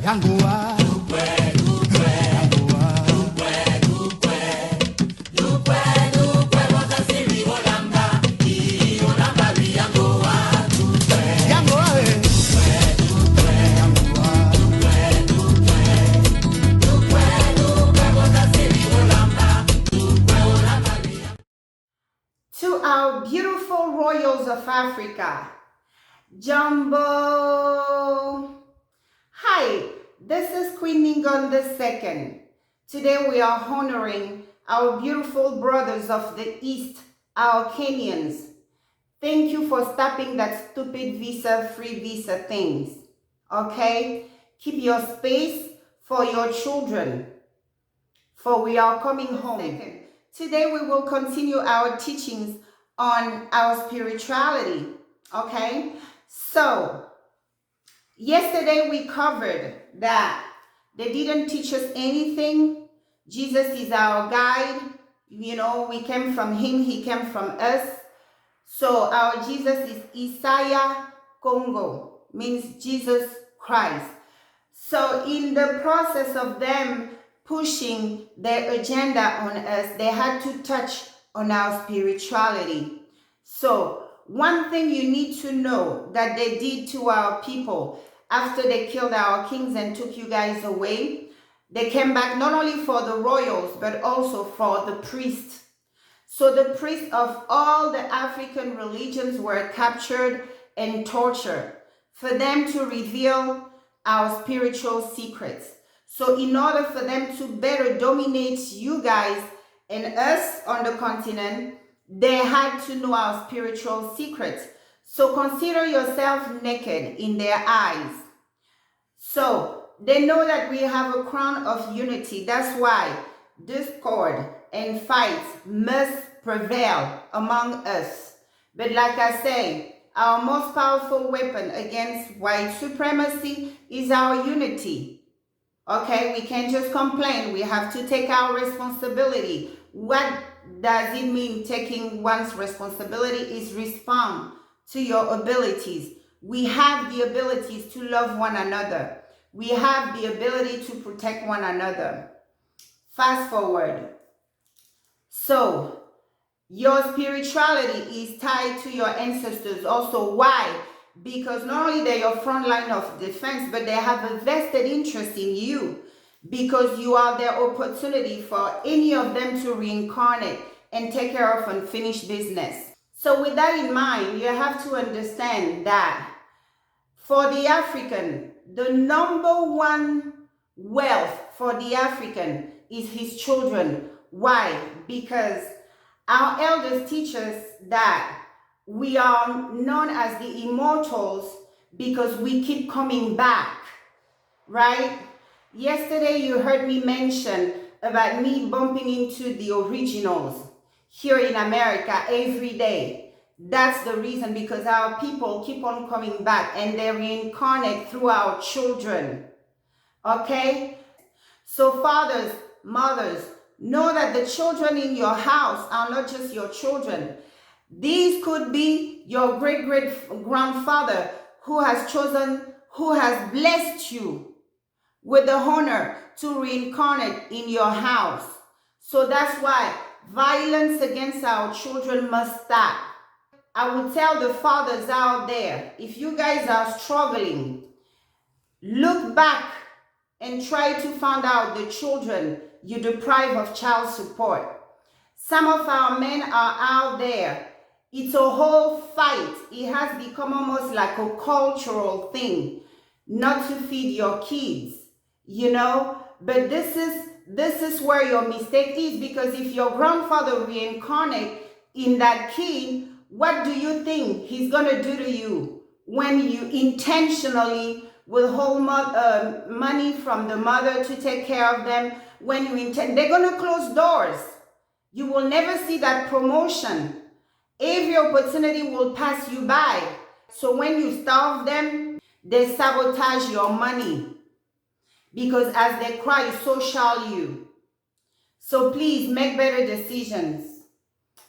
To our beautiful Royals of Afrika, Jumbo. Hi, this is Ngningone II. Today we are honoring our beautiful brothers of the East, our Kenyans. Thank you for stopping that stupid free visa things. Okay? Keep your space for your children, for we are coming home. Today we will continue our teachings on our spirituality. Okay? So, yesterday we covered that they didn't teach us anything. Jesus is our guide. You know, we came from him, he came from us. So our Jesus is Isaiah Congo, means Jesus Christ. So in the process of them pushing their agenda on us, they had to touch on our spirituality. So one thing you need to know that they did to our people after they killed our kings and took you guys away, they came back not only for the royals, but also for the priests. So the priests of all the African religions were captured and tortured for them to reveal our spiritual secrets. So in order for them to better dominate you guys and us on the continent, they had to know our spiritual secrets. So consider yourself naked in their eyes. So they know that we have a crown of unity. That's why discord and fights must prevail among us. But like I say, our most powerful weapon against white supremacy is our unity. Okay, we can't just complain. We have to take our responsibility. What does it mean taking one's responsibility? Is respond to your abilities. We have the abilities to love one another. We have the ability to protect one another. Fast forward. So, your spirituality is tied to your ancestors also. Why? Because not only they're your front line of defense, but they have a vested interest in you, because you are their opportunity for any of them to reincarnate and take care of unfinished business. So with that in mind, you have to understand that for the African, the number one wealth for the African is his children. Why? Because our elders teach us that we are known as the immortals because we keep coming back, right? Yesterday you heard me mention about me bumping into the originals here in America every day. That's the reason, because our people keep on coming back and they reincarnate through our children. Okay? So fathers, mothers, know that the children in your house are not just your children. These could be your great-great-grandfather who has chosen, who has blessed you with the honor to reincarnate in your house. So that's why violence against our children must stop. I will tell the fathers out there, if you guys are struggling, look back and try to find out the children you deprive of child support. Some of our men are out there. It's a whole fight. It has become almost like a cultural thing not to feed your kids, you know. But this is where your mistake is, because if your grandfather reincarnate in that kid, what do you think he's gonna do to you when you intentionally withhold money from the mother to take care of them? When you they're gonna close doors. You will never see that promotion. Every opportunity will pass you by. So when you starve them, they sabotage your money, because as they cry, so shall you. So please make better decisions.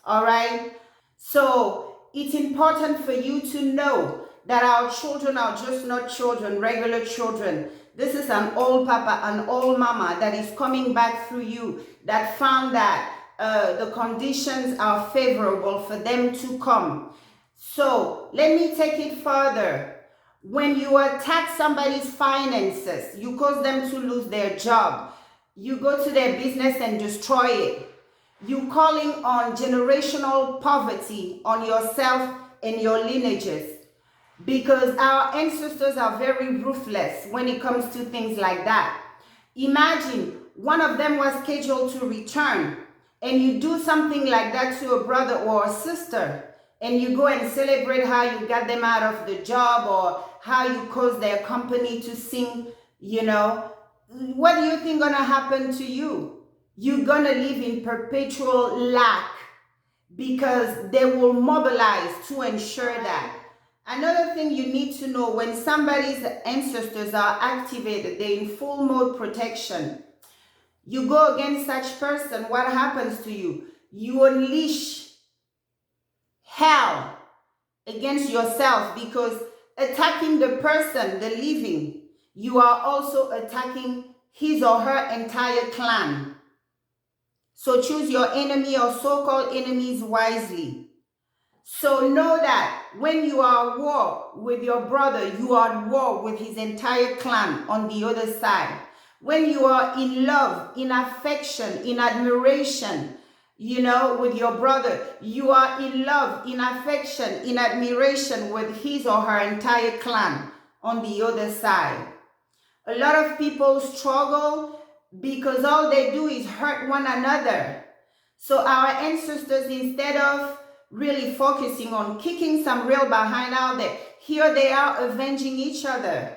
All right? So it's important for you to know that our children are just not children, regular children. This is an old papa, an old mama that is coming back through you, that found that the conditions are favorable for them to come. So let me take it further. When you attack somebody's finances, you cause them to lose their job. You go to their business and destroy it. You calling on generational poverty on yourself and your lineages. Because our ancestors are very ruthless when it comes to things like that. Imagine one of them was scheduled to return and you do something like that to a brother or a sister, and you go and celebrate how you got them out of the job or how you caused their company to sink, you know, what do you think gonna happen to you? You're gonna live in perpetual lack because they will mobilize to ensure that. Another thing you need to know, when somebody's ancestors are activated, they're in full mode protection. You go against such person, what happens to you? You unleash hell against yourself, because attacking the person, the living, you are also attacking his or her entire clan. So choose your enemy or so-called enemies wisely. So know that when you are at war with your brother, you are at war with his entire clan on the other side. When you are in love, in affection, in admiration, you know, with your brother, you are in love, in affection, in admiration with his or her entire clan on the other side. A lot of people struggle because all they do is hurt one another. So our ancestors, instead of really focusing on kicking some real behind out there, here they are avenging each other.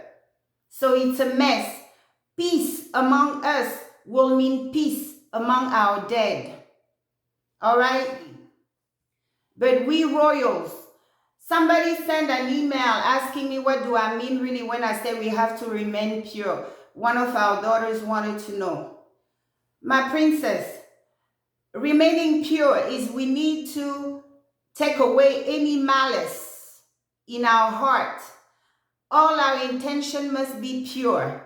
So it's a mess. Peace among us will mean peace among our dead. All right? But we royals, somebody sent an email asking me what do I mean really when I say we have to remain pure. One of our daughters wanted to know. My princess, remaining pure is we need to take away any malice in our heart. All our intention must be pure.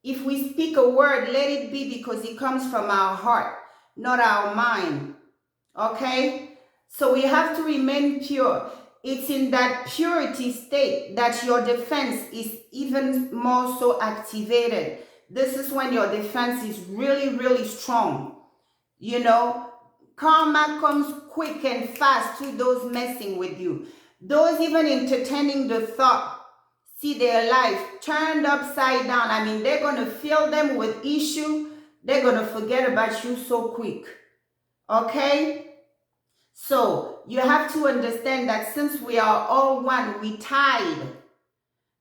If we speak a word, let it be because it comes from our heart, not our mind. Okay? So we have to remain pure. It's in that purity state that your defense is even more so activated. This is when your defense is really, really strong. You know, karma comes quick and fast to those messing with you. Those even entertaining the thought, see their life turned upside down. I mean, they're going to fill them with issue. They're going to forget about you so quick. Okay? So you have to understand that since we are all one, we tied.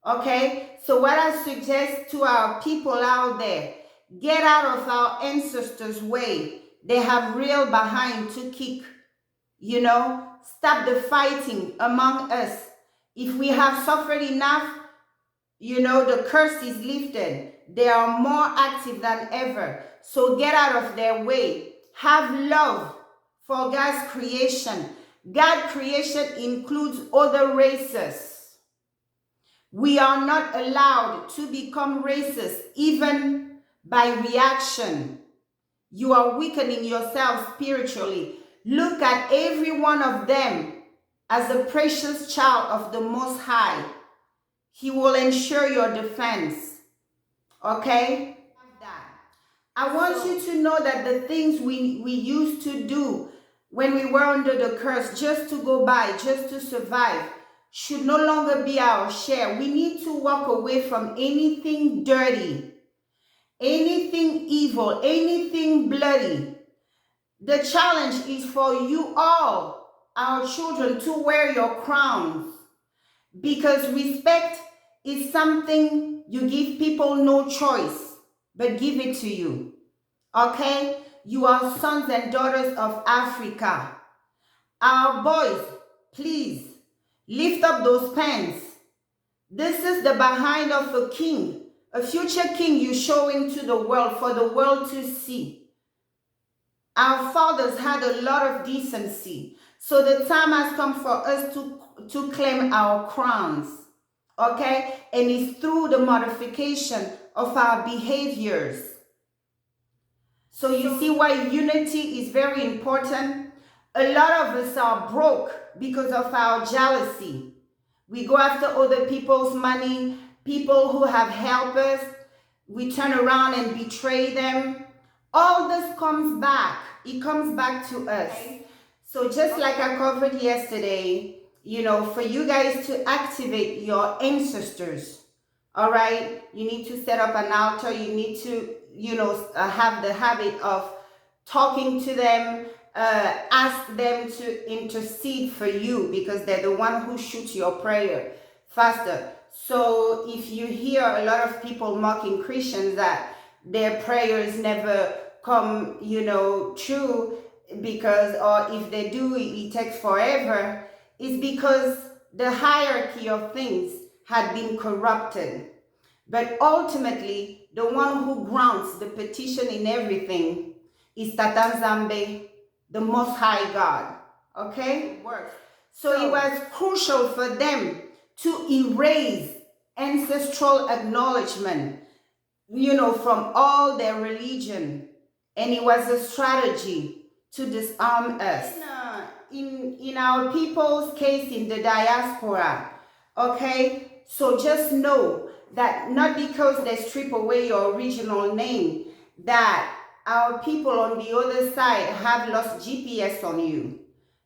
Okay? So what I suggest to our people out there, get out of our ancestors' way. They have real behind to kick. You know, stop the fighting among us. If we have suffered enough, you know, the curse is lifted. They are more active than ever. So get out of their way. Have love for God's creation. God's creation includes other races. We are not allowed to become racist, even by reaction. You are weakening yourself spiritually. Look at every one of them as a precious child of the Most High. He will ensure your defense. Okay? I want you to know that the things we used to do when we were under the curse, just to go by, just to survive, should no longer be our share. We need to walk away from anything dirty, anything evil, anything bloody. The challenge is for you all, our children, to wear your crowns, because respect is something you give people no choice but give it to you. Okay? You are sons and daughters of Africa. Our boys, please lift up those pants. This is the behind of a king, a future king you showing to the world for the world to see. Our fathers had a lot of decency. So the time has come for us to claim our crowns. okay? And it's through the modification of our behaviors. So you see why unity is very important? A lot of us are broke because of our jealousy. We go after other people's money, people who have helped us. We turn around and betray them. All this comes back. It comes back to us. So just like I covered yesterday, you know, for you guys to activate your ancestors, all right, you need to set up an altar. You need to, you know, have the habit of talking to them, ask them to intercede for you, because they're the one who shoots your prayer faster. So if you hear a lot of people mocking Christians that their prayers never come, you know, true, because, or if they do, it takes forever, it's because the hierarchy of things had been corrupted. But ultimately, the one who grounds the petition in everything is Tata Nzambe, the Most High God. Okay? So it was crucial for them to erase ancestral acknowledgement, you know, from all their religion. And it was a strategy to disarm us. In our people's case, in the diaspora, okay? So just know that not because they strip away your original name, that our people on the other side have lost GPS on you.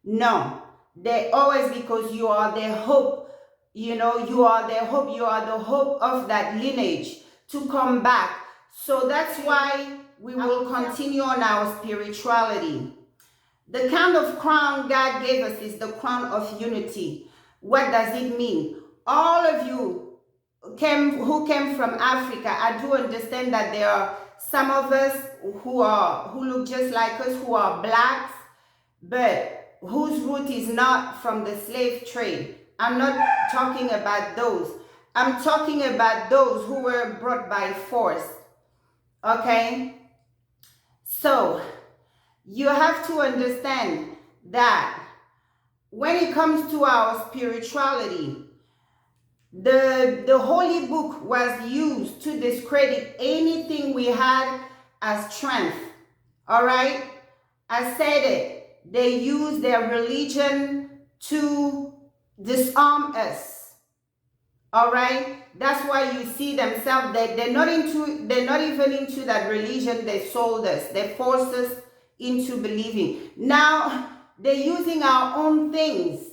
No, they always, because you are their hope, you know, you are their hope, you are the hope of that lineage to come back. So that's why we will continue on our spirituality. The kind of crown God gave us is the crown of unity. What does it mean? All of you who came from Africa, I do understand that there are some of us who look just like us, who are blacks, but whose root is not from the slave trade. I'm not talking about those. I'm talking about those who were brought by force. Okay? So, you have to understand that when it comes to our spirituality, the holy book was used to discredit anything we had as strength. All right? I said it. They use their religion to disarm us. All right? That's why you see themselves, they're not even into that religion. They sold us. They forced us into believing. Now they're using our own things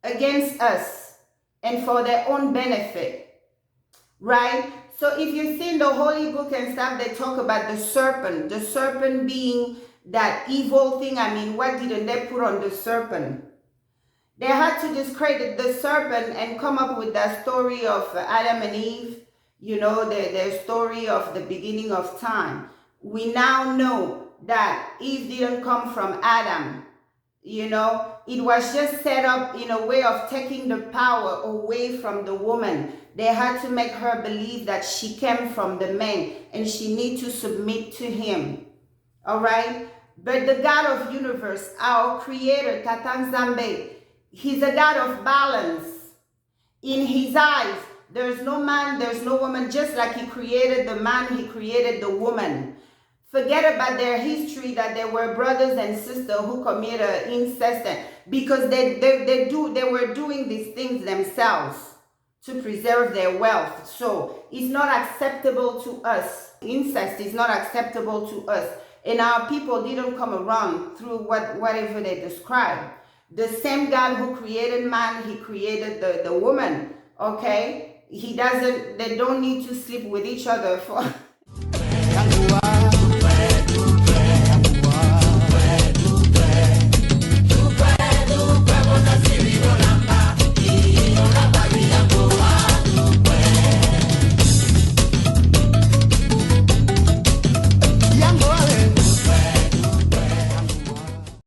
against us and for their own benefit, right? So if you see in the holy book and stuff, they talk about the serpent being that evil thing. I mean, what didn't they put on the serpent? They had to discredit the serpent and come up with that story of Adam and Eve, you know, their story of the beginning of time. We now know that Eve didn't come from Adam, you know. It was just set up in a way of taking the power away from the woman. They had to make her believe that she came from the man and she needs to submit to him, all right? But the God of universe, our creator, Tata Nzambe, he's a God of balance. In his eyes, there's no man, there's no woman. Just like he created the man, he created the woman. Forget about their history, that there were brothers and sisters who committed incest, because they were doing these things themselves to preserve their wealth. So it's not acceptable to us. Incest is not acceptable to us. And our people didn't come around through whatever they describe. The same God who created man, he created the woman, okay? They don't need to sleep with each other for